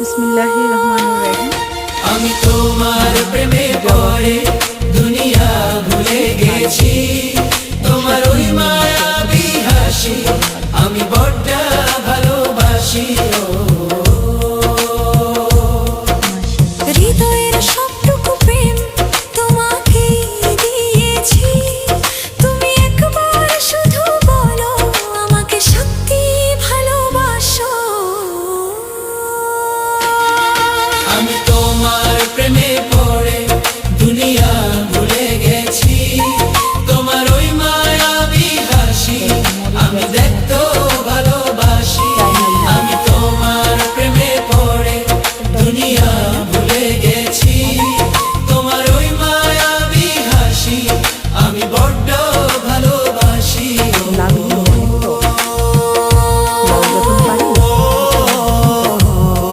বিসমিল্লাহির রহমানির রহিম। আমি তোমার প্রেমে পড়ে দুনিয়া ভুলে গেছি, তোমার ওই মায়াবী হাসি আমি বড্ড ভালোবাসি। হৃদয়ের সবটুকু প্রেম তোমাকে দিয়েছি, তুমি একবার শুধু বলো আমাকে সত্যি ভালোবাসো। আমি তোমার প্রেমে পড়ে দুনিয়া